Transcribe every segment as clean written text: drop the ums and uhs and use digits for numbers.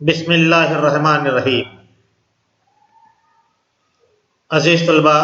بسم اللہ الرحمن الرحیم۔ عزیز طلبہ،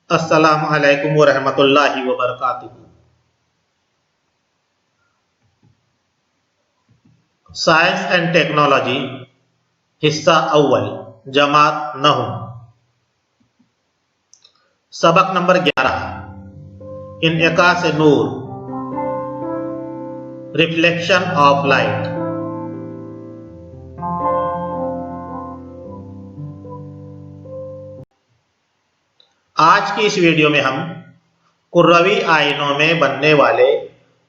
السلام علیکم ورحمۃ اللہ وبرکاتہ۔ سائنس اینڈ ٹیکنالوجی حصہ اول، جماعت نحو، سبق نمبر 11، انعکاس نور، ریفلیکشن آف لائٹ۔ آج کی اس ویڈیو میں ہم کروی آئینوں میں بننے والے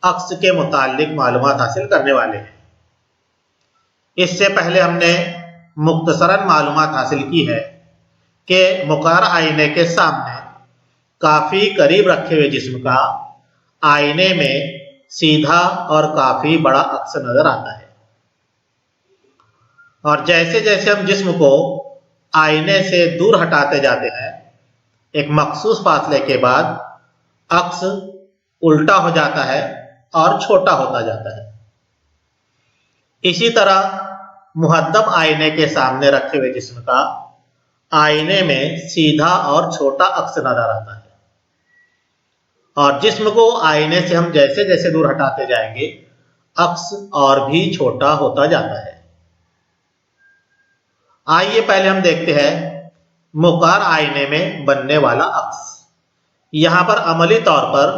عکس کے متعلق معلومات حاصل کرنے والے ہیں۔ اس سے پہلے ہم نے مختصراً معلومات حاصل کی ہے کہ مقرر آئینے کے سامنے کافی قریب رکھے ہوئے جسم کا آئینے میں سیدھا اور کافی بڑا عکس نظر آتا ہے، اور جیسے جیسے ہم جسم کو آئینے سے دور ہٹاتے جاتے ہیں، ایک مخصوص فاصلے کے بعد عکس الٹا ہو جاتا ہے اور چھوٹا ہوتا جاتا ہے۔ اسی طرح مہذب آئینے کے سامنے رکھے ہوئے جسم کا آئینے میں سیدھا اور چھوٹا عکس نظر آتا ہے، اور جسم کو آئینے سے ہم جیسے جیسے دور ہٹاتے جائیں گے عکس اور بھی چھوٹا ہوتا جاتا ہے۔ آئیے پہلے ہم دیکھتے ہیں مقرر آئینے میں بننے والا عکس۔ یہاں پر عملی طور پر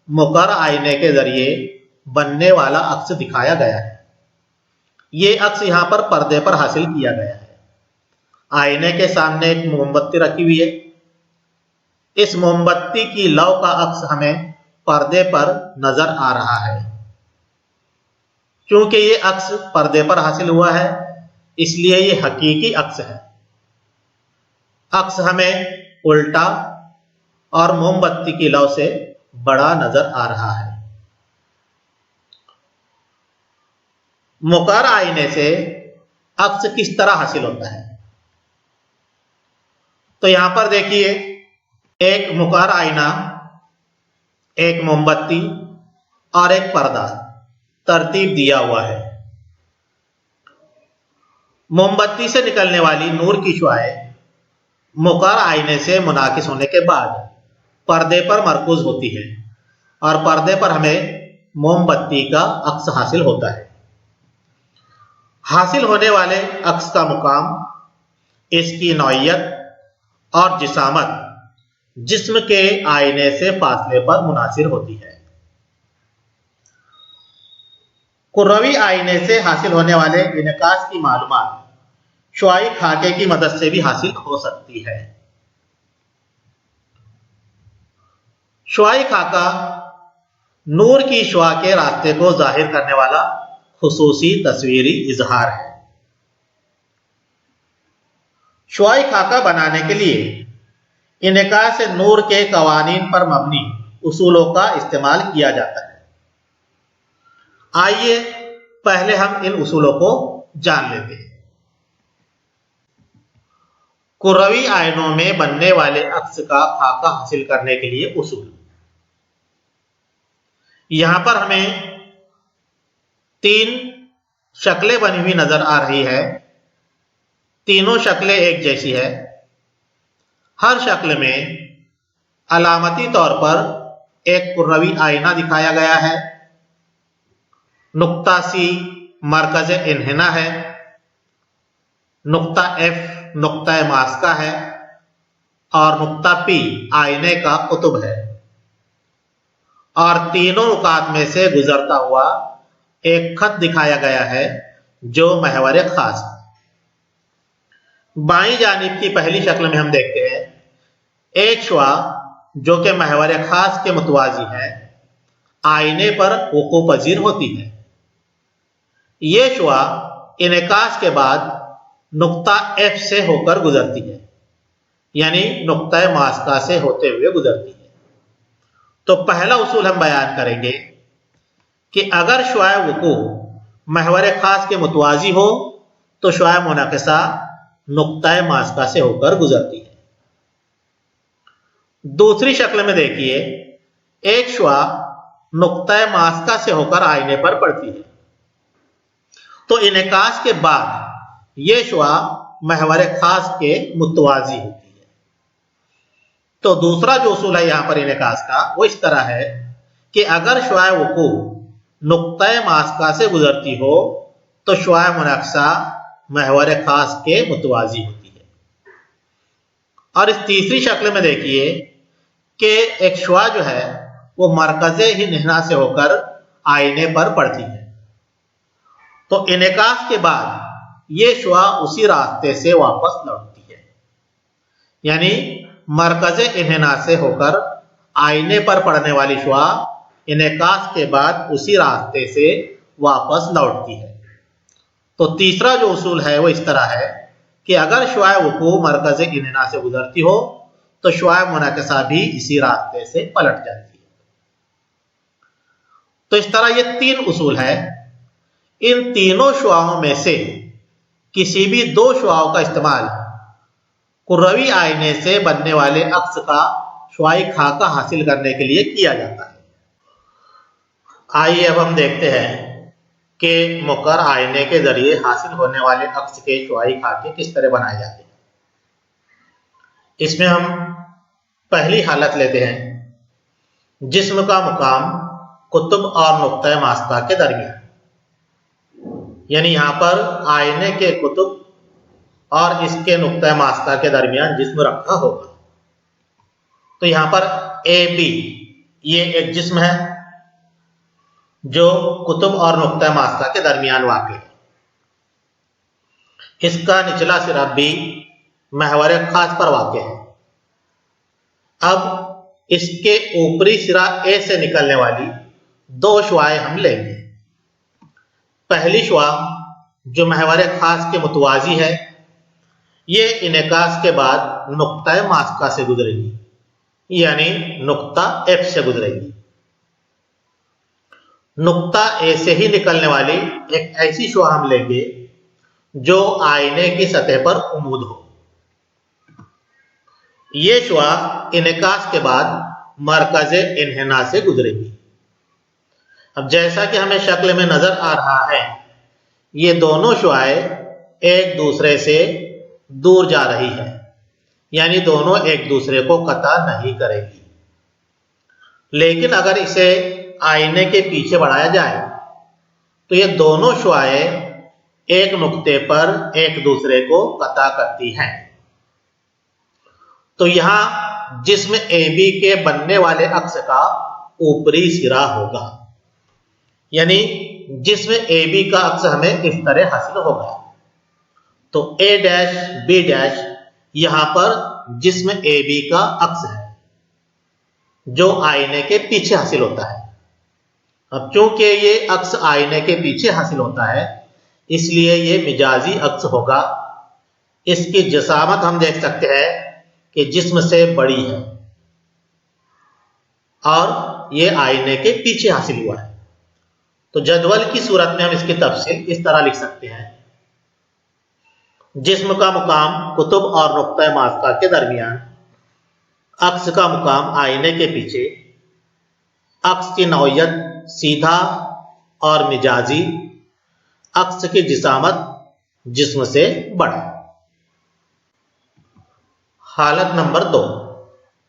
مقرر آئینے کے ذریعے بننے والا عکس دکھایا گیا ہے۔ یہ عکس یہاں پر پردے پر حاصل کیا گیا ہے۔ آئینے کے سامنے ایک موم بتی رکھی ہوئی ہے۔ اس موم بتی کی لو کا عکس ہمیں پردے پر نظر آ رہا ہے۔ چونکہ یہ عکس پردے پر حاصل ہوا ہے، اس لیے یہ حقیقی عکس ہے۔ عکس ہمیں الٹا اور موم بتی کی لو سے بڑا نظر آ رہا ہے۔ مقرر آئینے سے عکس کس طرح حاصل ہوتا ہے؟ تو یہاں پر دیکھیے، ایک مقرر آئینہ، ایک موم بتی اور ایک پردہ ترتیب دیا ہوا ہے۔ موم بتی سے نکلنے والی نور کی شعاعیں مقرر آئینے سے منعکس ہونے کے بعد پردے پر مرکوز ہوتی ہے، اور پردے پر ہمیں موم بتی کا عکس حاصل ہوتا ہے۔ حاصل ہونے والے عکس کا مقام، اس کی نوعیت اور جسامت جسم کے آئینے سے فاصلے پر منحصر ہوتی ہے۔ کروی آئینے سے حاصل ہونے والے انعکاس کی معلومات شعاعی خاکے کی مدد سے بھی حاصل ہو سکتی ہے۔ شعاعی خاکہ نور کی شعاع کے راستے کو ظاہر کرنے والا خصوصی تصویری اظہار ہے۔ شعاعی خاکہ بنانے کے لیے انعکاس نور کے قوانین پر مبنی اصولوں کا استعمال کیا جاتا ہے۔ آئیے پہلے ہم ان اصولوں کو جان لیتے ہیں۔ کروی آئینوں میں بننے والے عکس کا خاکہ حاصل کرنے کے لیے اصول۔ یہاں پر ہمیں 3 شکلیں بنی ہوئی نظر آ رہی ہے۔ تینوں شکلیں ایک جیسی ہے۔ ہر شکل میں علامتی طور پر ایک کروی آئینہ دکھایا گیا ہے۔ نقطہ C مرکز انحناء ہے، نقطہ F نقطہ ماسکہ ہے، اور نقطہ P آئینے کا قطب ہے، اور تینوں نقاط میں سے گزرتا ہوا ایک خط دکھایا گیا ہے جو محور خاص ہے۔ بائیں جانب کی پہلی شکل میں ہم دیکھتے ہیں ایک شعاع جو کہ محور خاص کے متوازی ہے، آئینے پر وقوع پذیر ہوتی ہے۔ یہ شعاع انعکاس کے بعد نقطہ F سے ہو کر گزرتی ہے، یعنی نقطہ ماسکہ سے ہوتے ہوئے گزرتی ہے۔ تو پہلا اصول ہم بیان کریں گے کہ اگر شعاع وقوع محور خاص کے متوازی ہو تو شعاع منعکسہ نقطہ ماسکہ سے ہو کر گزرتی ہے۔ دوسری شکل میں دیکھیے، ایک شعاع نقطہ ماسکہ سے ہو کر آئینے پر پڑتی ہے، تو انعکاس کے بعد یہ شعاع محور خاص کے متوازی ہوتی ہے۔ تو دوسرا جو اصول ہے یہاں پر انعکاس کا وہ اس طرح ہے کہ اگر شعاع وقوع نقطۂ ماسکہ سے گزرتی ہو تو شعاع منعکسہ محور خاص کے متوازی ہوتی ہے۔ اور اس تیسری شکل میں دیکھیے کہ ایک شعاع جو ہے وہ مرکز انحناء سے ہو کر آئینے پر پڑتی ہے، تو انعکاس کے بعد یہ شعاع اسی راستے سے واپس لوٹتی ہے، یعنی مرکز انحناء سے ہو کر آئینے پر پڑنے والی شعاع انعکاس کے بعد اسی راستے سے واپس لوٹتی ہے۔ تو تیسرا جو اصول ہے وہ اس طرح ہے کہ اگر شعاع وقوع مرکز انحناء سے گزرتی ہو تو شعاع منعکسہ بھی اسی راستے سے پلٹ جاتی ہے۔ تو اس طرح یہ تین اصول ہے۔ ان تینوں شعاعوں میں سے کسی بھی دو شعاعوں کا استعمال کروی آئینے سے بننے والے عکس کا شعاعی خاکہ حاصل کرنے کے لیے کیا جاتا ہے۔ آئیے اب ہم دیکھتے ہیں کہ مقر آئینے کے ذریعے حاصل ہونے والے عکس کے شعاعی خاکے کس طرح بنائے جاتے ہیں۔ اس میں ہم پہلی حالت لیتے ہیں، جسم کا مقام قطب اور نقطۂ ماسکہ کے درمیان، یعنی یہاں پر آئینے کے قطب اور اس کے نقطۂ ماسکہ کے درمیان جسم رکھا ہوگا۔ تو یہاں پر اے بی یہ ایک جسم ہے جو قطب اور نقطۂ ماسکہ کے درمیان واقع ہے۔ اس کا نچلا سرا بی محور خاص پر واقع ہے۔ اب اس کے اوپری سرا اے سے نکلنے والی دو شعاعیں ہم لیں گے۔ پہلی شعاع جو محور خاص کے متوازی ہے یہ انعکاس کے بعد نقطۂ ماسکہ سے گزرے گی، یعنی نقطہ ایف سے گزرے گی۔ نقطہ اے سے ہی نکلنے والی ایک ایسی شعاع ہم لیں گے جو آئینے کی سطح پر عمود ہو۔ یہ شعاع انعکاس کے بعد مرکز انحناء سے گزرے گی۔ اب جیسا کہ ہمیں شکل میں نظر آ رہا ہے یہ دونوں شعاعیں ایک دوسرے سے دور جا رہی ہے، یعنی دونوں ایک دوسرے کو قطع نہیں کرے گی۔ لیکن اگر اسے آئینے کے پیچھے بڑھایا جائے تو یہ دونوں شعاعیں ایک نقطے پر ایک دوسرے کو قطع کرتی ہیں۔ تو یہاں جسم اے بی کے بننے والے عکس کا اوپری سرا ہوگا، یعنی جسم اے بی کا عکس ہمیں اس طرح حاصل ہوگا۔ تو اے ڈیش بی ڈیش یہاں پر جسم اے بی کا عکس ہے جو آئینے کے پیچھے حاصل ہوتا ہے۔ اب چونکہ یہ عکس آئینے کے پیچھے حاصل ہوتا ہے اس لیے یہ مجازی عکس ہوگا۔ اس کی جسامت ہم دیکھ سکتے ہیں کہ جسم سے بڑی ہے اور یہ آئینے کے پیچھے حاصل ہوا ہے۔ تو جدول کی صورت میں ہم اس کی تفصیل اس طرح لکھ سکتے ہیں، جسم کا مقام قطب اور نقطۂ ماسکہ کے درمیان، عکس کا مقام آئینے کے پیچھے، عکس کی نوعیت سیدھا اور مجازی، عکس کی جسامت جسم سے بڑا۔ حالت نمبر 2،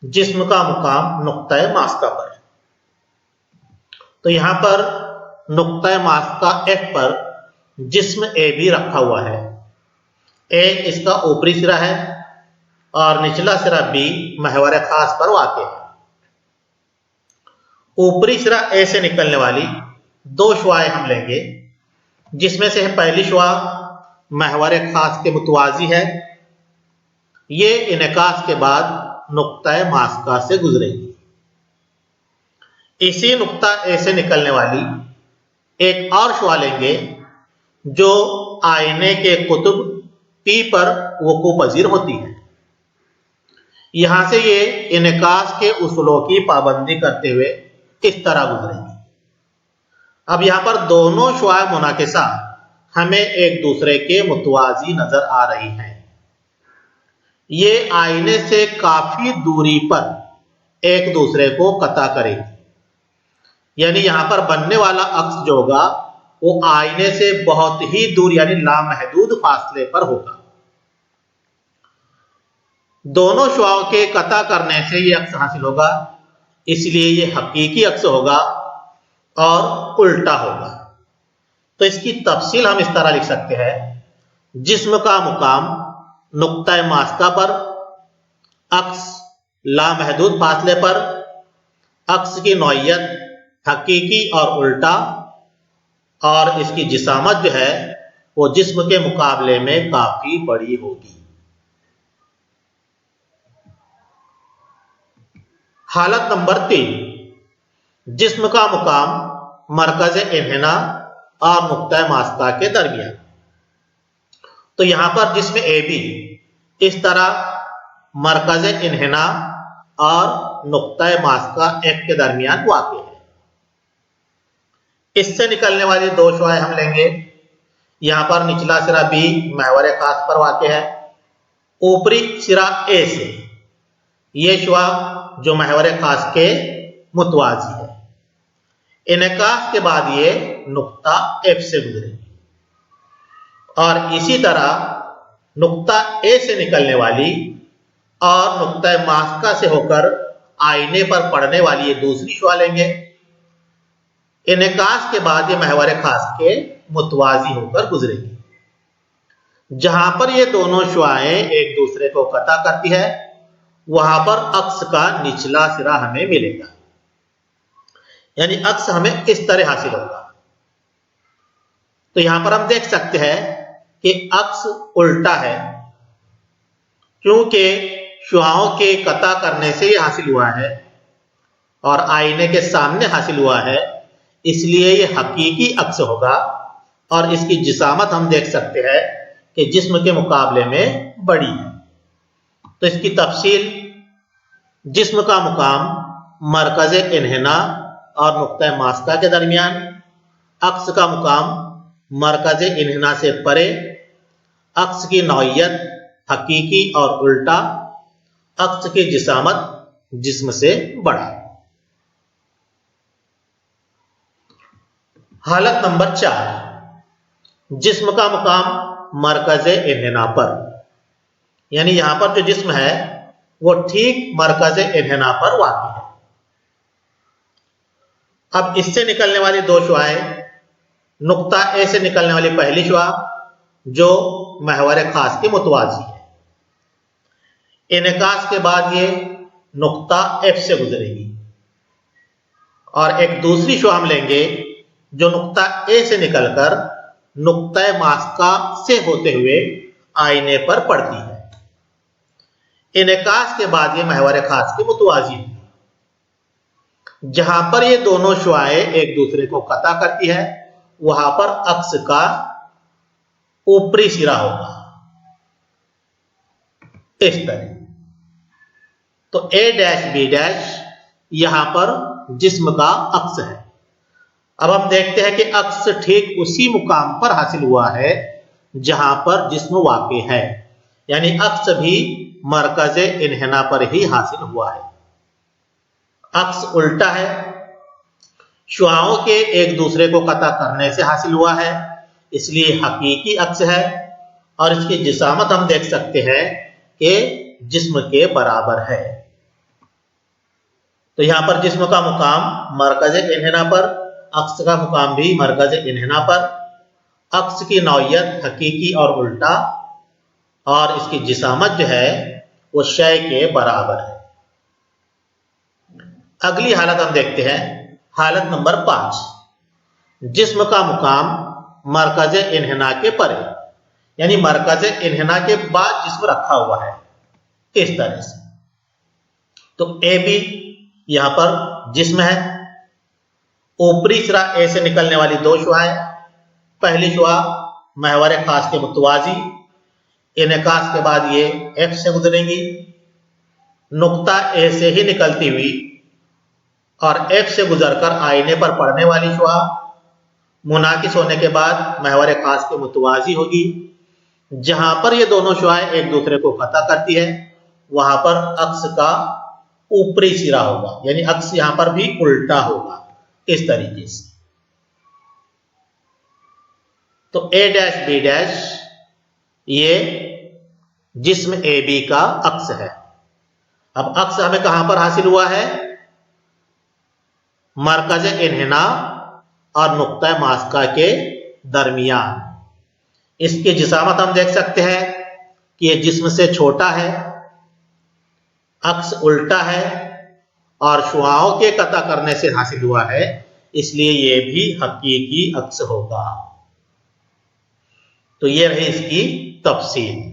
جسم کا مقام نقطۂ ماسکہ پر۔ تو یہاں پر نقطۂ ماسکہ ایف پر جسم اے بی رکھا ہوا ہے۔ اے اس کا اوپری سرا ہے اور نچلا سرا بی محور خاص پر واقع ہے۔ اوپری سرا اے سے نکلنے والی دو شعاعیں ہم لیں گے، جس میں سے پہلی شعاع محور خاص کے متوازی ہے، یہ انعکاس کے بعد نقطۂ ماسکہ سے گزرے گی۔ اسی نقطہ اے سے نکلنے والی ایک اور شعاع لیں گے جو آئینے کے قطب پی پر وقوع پذیر ہوتی ہے۔ یہاں سے یہ انعکاس کے اصولوں کی پابندی کرتے ہوئے اس طرح گزرے گی۔ اب یہاں پر دونوں شعاع منعکسہ ہمیں ایک دوسرے کے متوازی نظر آ رہی ہیں۔ یہ آئینے سے کافی دوری پر ایک دوسرے کو قطع کرے گی، یعنی یہاں پر بننے والا عکس جو ہوگا वो आईने से बहुत ही दूर यानी लामहदूद फासले पर होगा। दोनों शुआओं के कता करने से ये अक्स हासिल होगा, इसलिए ये हकीकी अक्स होगा और उल्टा होगा। तो इसकी तफसील हम इस तरह लिख सकते हैं, जिस्म का मुकाम नुक्ता मास्ता पर, अक्स लामहदूद फासले पर, अक्स की नौइयत हकीकी और उल्टा, और इसकी जिसामत जो है वो जिस्म के मुकाबले में काफी बड़ी होगी। हालत नंबर 3, जिस्म का मुकाम मरकज इन्हिना और नुक्ता मास्ता के दरमियान। तो यहां पर जिस्म ए बी इस तरह मरकज इन्हिना और नुक्ता मास्ता एक के दरमियान वाक़ है। इससे निकलने वाली दो शुआएं हम लेंगे। यहां पर निचला सिरा बी महवर खास पर वाक़ है, ऊपरी सिरा ए से ये शुआ जो महवर खास के मुतवाजी है। इनकास के बाद ये नुक्ता एफ से गुजरेगी और इसी तरह नुक्ता ए से निकलने वाली और नुक्ता मास्का से होकर आईने पर पड़ने वाली ये दूसरी शुआ लेंगे। इनकास के बाद ये महवर खास के मुतवाजी होकर गुजरेगी। जहां पर ये दोनों शुआएं एक दूसरे को कता करती है वहां पर अक्स का निचला सिरा हमें मिलेगा, यानी अक्स हमें इस तरह हासिल होगा। तो यहां पर हम देख सकते हैं कि अक्स उल्टा है, क्योंकि शुआओं के कता करने से यह हासिल हुआ है और आईने के सामने हासिल हुआ है, इसलिए यह हकीकी अक्स होगा। और इसकी जिसामत हम देख सकते हैं कि जिस्म के मुकाबले में बड़ी है। तो इसकी तफसील, जिस्म का मुकाम मरकज इन्हिना और नुक्ता मास्ता के दरमियान, अक्स का मुकाम मरकज इन्हिना से परे, अक्स की नौइयत हकीकी और उल्टा, अक्स की जिसामत जिस्म से बड़ा। हालत नंबर 4, जिस्म का मुकाम मरकज इन्हिना पर, यानी यहां पर जो जिस्म है वो ठीक मरकज इन्हिना पर वाक़ है। अब इससे निकलने वाली दो शुआएं, नुक्ता ए से निकलने वाली पहली शुआ जो महवर खास के मुतवाजी है, इनकास के बाद ये नुक्ता एफ से गुजरेगी और एक दूसरी शुआ हम लेंगे जो नुक्ता ए से निकलकर नुक्ता मास्का से होते हुए आईने पर पड़ती है। इनकास के बाद ये महवर खास के मुतवाजी है। जहां पर ये दोनों शुआएं एक दूसरे को कता करती है वहां पर अक्स का ऊपरी सिरा होगा इस तरह। तो ए डैश बी डैश यहां पर जिस्म का अक्स है। अब हम देखते हैं कि अक्स ठीक उसी मुकाम पर हासिल हुआ है जहां पर जिस्म वाक़ है, यानी अक्स भी मरकज इन्हिना पर ही हासिल हुआ है। अक्स उल्टा है, शुआओं के एक दूसरे को कता करने से हासिल हुआ है, इसलिए हकीकी अक्स है और इसकी जिसामत हम देख सकते हैं कि जिस्म के बराबर है। तो यहां पर जिस्म का मुकाम मरकज इन्हिना पर, अक्स का मुकाम भी मरकज इन्हिना पर, अक्स की नौइयत हकीकी और उल्टा, और इसकी जिसामत जो है वो शय के बराबर है। अगली हालत हम देखते हैं, हालत नंबर 5, जिस्म का मुकाम मरकज इन्हिना के परे, यानी मरकज इन्हिना के बाद जिस्म रखा हुआ है इस तरह से। तो ए बी यहां पर जिस्म है, ऊपरी सिरा ए से निकलने वाली दो शुआएं, पहली शुआ महवर खास के मुतवाजी, इनकास के बाद ये एफ से गुजरेंगी, नुक्ता ए से ही निकलती हुई और एफ से गुजरकर आईने पर पड़ने वाली शुआ मुनाकिस होने के बाद महवर खास के मुतवाजी होगी। जहां पर ये दोनों शुआएं एक दूसरे को कता करती है वहां पर अक्स का ऊपरी सिरा होगा, यानी अक्स यहां पर भी उल्टा होगा इस तरीके से। तो ए डैश बी डैश ये जिस्म ए बी का अक्स है। अब अक्स हमें कहां पर हासिल हुआ है? मरकज इन्हिना और नुक्ता मास्का के दरमियान। इसकी जिसामत हम देख सकते हैं कि ये जिस्म से छोटा है, अक्स उल्टा है और शुआओं के कता करने से हासिल हुआ है, इसलिए ये भी हकीकी अक्स होगा। तो ये रही इसकी तफसील।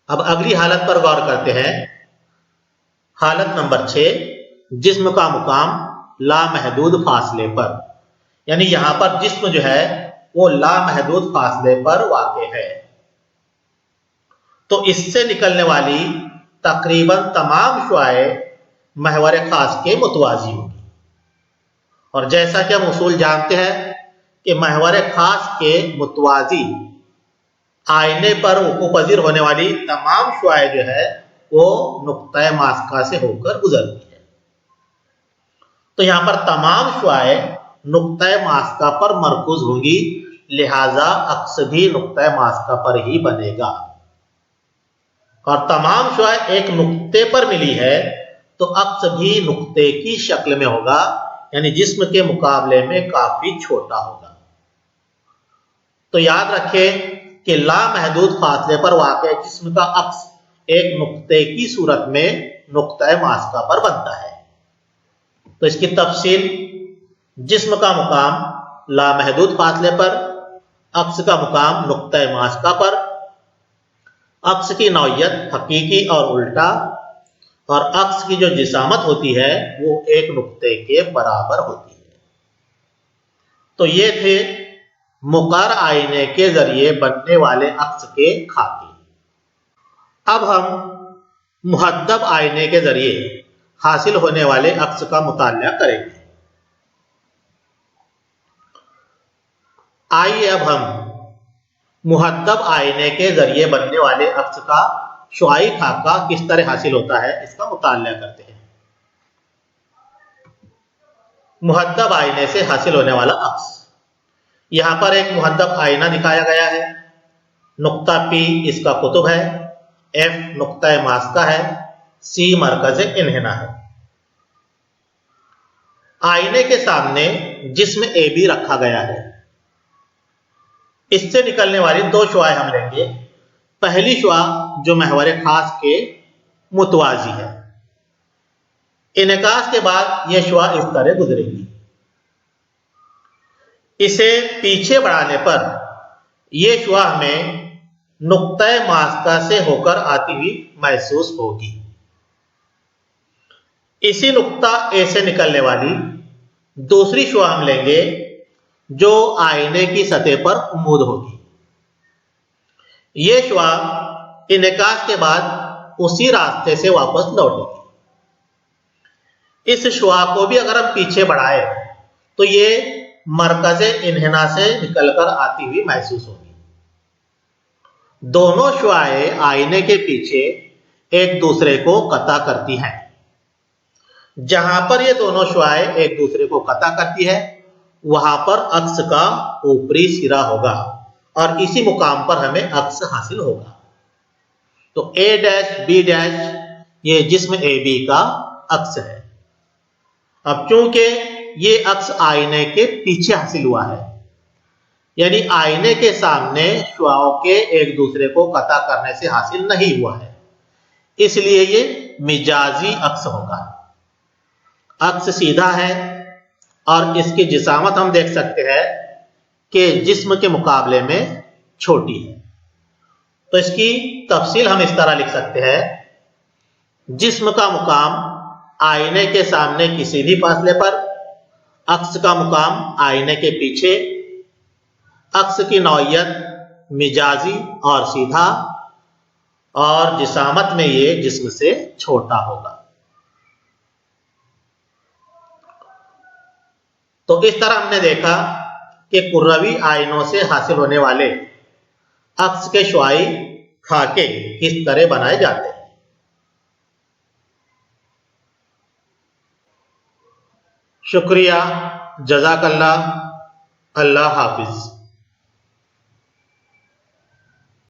अब अगली हालत पर गौर करते हैं। हालत नंबर 6, जिस्म का मुकाम लामहदूद फासले पर, यानी यहां पर जिस्म जो है वो लामहदूद फासले पर वाक़ है। तो इससे निकलने वाली तकरीबन तमाम शुआएं महवर खास के मुतवाजी होगी। और जैसा कि हम उसूल जानते हैं कि महवर खास के मुतवाजी आईने पर वक़ूअ पज़ीर होने वाली तमाम शुआएं जो है वो नुक्ता मास्का से होकर गुजरती है। तो यहां पर तमाम शुआएं नुक्ता मास्का पर मरकूज होंगी, लिहाजा अक्स भी नुक्ता मास्का पर ही बनेगा। और तमाम शुआएं एक नुक्ते पर मिली है तो अक्स भी नुक्ते की शक्ल में होगा, यानी जिस्म के मुकाबले में काफी छोटा होगा। तो याद रखें कि लामहदूद फासले पर वाक़े जिस्म का अक्स एक नुक्ते की सूरत में नुक्ता मास्का पर बनता है। तो इसकी तफसील, जिस्म का मुकाम लामहदूद फासले पर, अक्स का मुकाम नुक्ता मास्का पर, अक्स की नौयत हकीकी और उल्टा, और अक्स की जो जिसामत होती है वो एक नुक्ते के बराबर होती है। तो ये थे मुकर आईने के जरिए बनने वाले अक्स के खाके। अब हम मुहद्दब आईने के जरिए हासिल होने वाले अक्स का मुताला करेंगे। आइए अब हम मुहद्दब आईने के जरिए बनने वाले अक्स का शुआई खाका किस तरह हासिल होता है इसका मुताला करते हैं। मुहद्दब आईने से हासिल होने वाला अक्स, यहां पर एक मुहद्दब आईना दिखाया गया है। नुक्ता P इसका कुतुब है, F नुक्ता मास्का है, C मरकज इन्हिना है। आईने के सामने जिस्म AB रखा गया है। इससे निकलने वाली दो शुआएं हम लेंगे। पहली शुआ जो महवर खास के मुतवाजी है, इनकास के बाद यह शुआ इस तरह गुजरेगी। इसे पीछे बढ़ाने पर यह शुआ हमें नुक्ता मास्का से होकर आती हुई महसूस होगी। इसी नुक्ता ए से निकलने वाली दूसरी शुआ हम लेंगे जो आईने की सतह पर उम्मूद होगी। यह शुआ इनकास के बाद उसी रास्ते से वापस लौटेगी। इस शुआ को भी अगर हम पीछे बढ़ाए तो ये मरकज इन्हिना से निकलकर आती हुई महसूस होगी। दोनों शुआएं आईने के पीछे एक दूसरे को कता करती हैं। जहां पर ये दोनों शुआएं एक दूसरे को कता करती है वहां पर अक्स का ऊपरी सिरा होगा और इसी मुकाम पर हमें अक्स हासिल होगा। तो ए डैश बी डैश ये जिस्म ए बी का अक्स है। अब चूंकि ये अक्स आईने के पीछे हासिल हुआ है, यानी आईने के सामने शुआओं के एक दूसरे को कता करने से हासिल नहीं हुआ है, इसलिए ये मिजाजी अक्स होगा। अक्स सीधा है और इसकी जिसामत हम देख सकते हैं कि जिस्म के मुकाबले में छोटी है। तो इसकी तफसील हम इस तरह लिख सकते हैं, जिस्म का मुकाम आईने के सामने किसी भी फासले पर, अक्स का मुकाम आईने के पीछे, अक्स की नौयत मिजाजी और सीधा, और जिसामत में ये जिस्म से छोटा होगा। तो इस तरह हमने देखा कि कुर्रवी आईनों से हासिल होने वाले अक्स के शुआई खाके किस तरह बनाए जाते हैं। शुक्रिया। جزاک اللہ. اللہ حافظ.